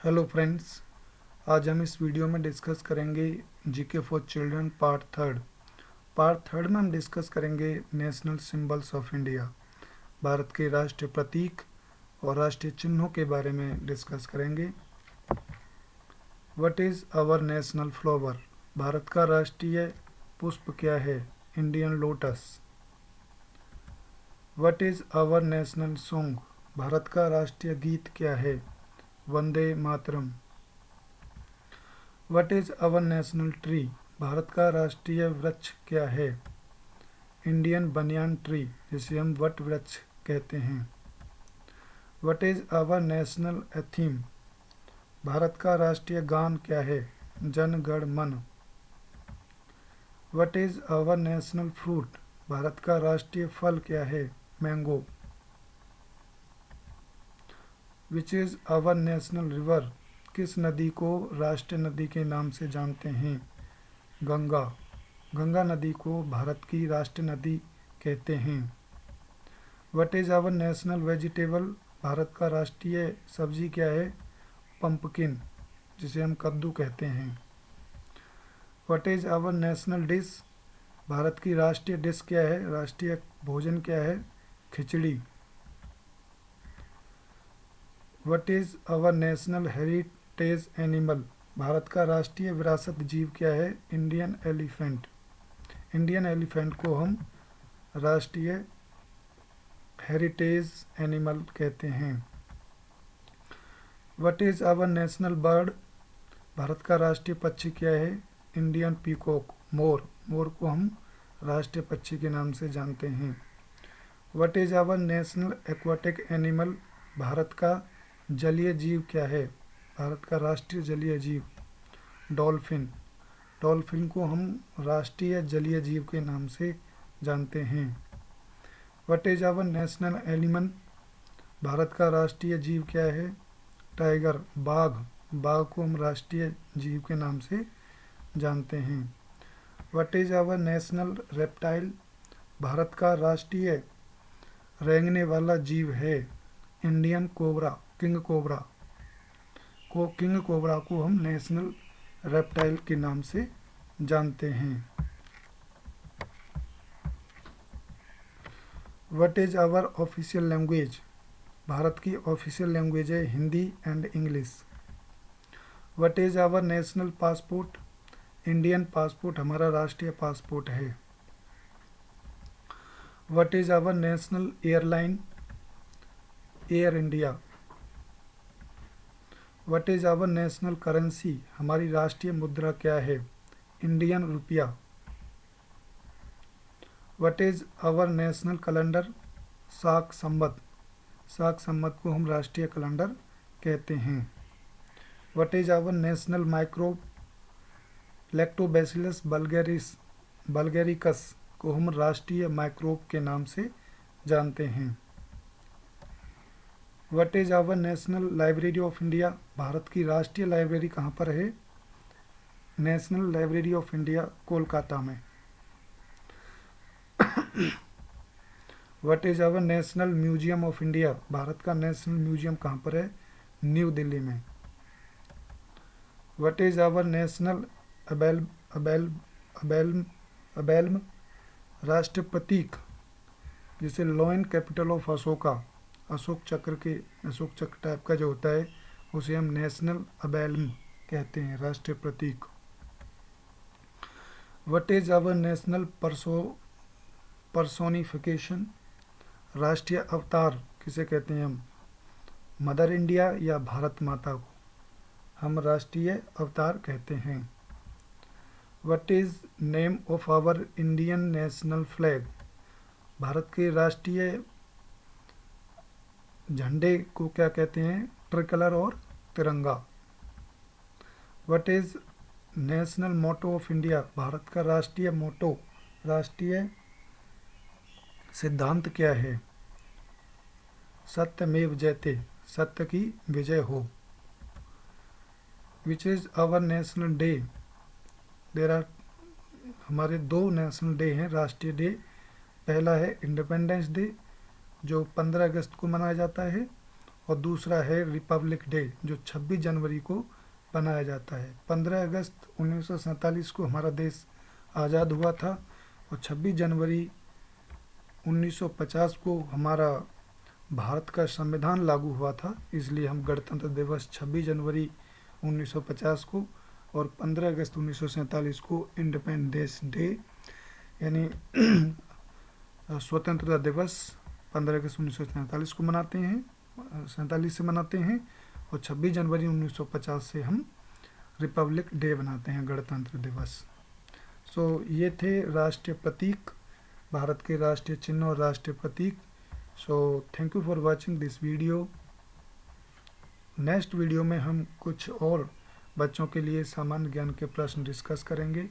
Hello friends. आज हम इस वीडियो में डिस्कस करेंगे GK for children part third में हम डिस्कस करेंगे national symbols of India, Bharat के राष्ट्रीय प्रतीक और राष्ट्रीय चिन्हों के बारे में डिस्कस करेंगे। What is our national flower, Bharat का राष्ट्रीय पुष्प क्या है? Indian lotus. What is our national song, Bharat का राष्ट्रीय गीत क्या है? Vande Mataram. What is our national tree, Bharat का राष्ट्रीय वृक्ष क्या है? इंडियन बनियान ट्री, जिसे हम वट वृक्ष कहते हैं। What is our national anthem, Bharat का राष्ट्रीय गान क्या है? Jana Gana Mana. What is our national fruit, Bharat का राष्ट्रीय फल क्या है? Mango. Which is our national river, किस नदी को राष्ट्रीय नदी के नाम से जानते हैं? गंगा। गंगा नदी को भारत की राष्ट्रीय नदी कहते हैं। What is our national vegetable, Bharat का राष्ट्रीय सब्जी क्या है? पंपकिन, जिसे हम कद्दू कहते हैं। What is our national dish, Bharat की राष्ट्रीय डिश क्या है? राष्ट्रीय भोजन क्या है? Khichdi. What is our national heritage animal, Bharat का राष्ट्रीय विरासत जीव क्या है? Indian elephant. इंडियन एलिफेंट को हम राष्ट्रीय हेरिटेज एनिमल कहते हैं। What is our national bird, Bharat का राष्ट्रीय पक्षी क्या है? इंडियन पीकॉक, मोर। मोर को हम राष्ट्रीय पक्षी के नाम से जानते हैं। What is our national aquatic animal, Bharat का जलीय जीव क्या है? भारत का राष्ट्रीय जलीय जीव डॉल्फिन। डॉल्फिन को हम राष्ट्रीय जलीय जीव के नाम से जानते हैं। What is our national animal, Bharat का राष्ट्रीय जीव क्या है? टाइगर, बाघ। बाघ को हम राष्ट्रीय जीव के नाम से जानते हैं। What is our national reptile, Bharat का राष्ट्रीय रेंगने वाला जीव है? Indian cobra, king cobra. King cobra को हम नेशनल रेप्टाइल के नाम से जानते हैं। What is our official language, Bharat की ऑफिशियल लैंग्वेज है Hindi and English. What is our national passport, Indian passport हमारा राष्ट्रीय पासपोर्ट है। What is our national airline? Air India. What is our national currency, हमारी राष्ट्रीय मुद्रा क्या है? इंडियन रुपया। What is our national calendar? Shaka Samvat. शाक संवत को हम राष्ट्रीय कैलेंडर कहते हैं। What is our national microbe? Lactobacillus bulgaricus को हम राष्ट्रीय माइक्रोब के नाम से जानते हैं। What is our national library of India, Bharat की राष्ट्रीय लाइब्रेरी कहाँ पर है? National library of India Kolkata में। What is our national museum of India, Bharat का नेशनल म्यूजियम कहाँ पर है? न्यू दिल्ली में। What is our national emblem, राष्ट्रीय प्रतीक, जिसे lion capital of Ashoka, Ashok चक्र टाइप का जो होता है उसे हम नेशनल अबेल्म कहते हैं, राष्ट्रीय प्रतीक। What is our national personification, राष्ट्रीय अवतार किसे कहते हैं हम? मदर इंडिया या भारत माता को हम राष्ट्रीय अवतार कहते हैं। What is name of our Indian national flag, Bharat के राष्ट्रीय झंडे को क्या कहते हैं? ट्रिकलर और तिरंगा। What is national motto of India, Bharat का राष्ट्रीय मोटो, राष्ट्रीय सिद्धांत क्या है? सत्यमेव जयते, सत्य की विजय हो। Which is our national day, there are हमारे दो नेशनल डे हैं, राष्ट्रीय डे। पहला है इंडिपेंडेंस डे जो 15 अगस्त को मनाया जाता है, और दूसरा है रिपब्लिक डे जो 26 जनवरी को बनाया जाता है। 15 अगस्त 1947 को हमारा देश आज़ाद हुआ था और 26 जनवरी 1950 को हमारा भारत का संविधान लागू हुआ था, इसलिए हम गणतंत्र दिवस 26 जनवरी 1950 को और 15 अगस्त 1947 को इंडिपेंडेंस डे यानी स्वतंत्रता दिवस 15 अगस्त 1947 को मनाते हैं, 47 से मनाते हैं और 26 जनवरी 1950 से हम रिपब्लिक डे बनाते हैं, गणतंत्र दिवस। सो ये थे राष्ट्रीय प्रतीक, भारत के राष्ट्रीय चिन्ह और राष्ट्रीय प्रतीक। So thank you for watching this video. Next video में हम कुछ और बच्चों के लिए सामान्य ज्ञान के प्रश्न डिस्कस करेंगे।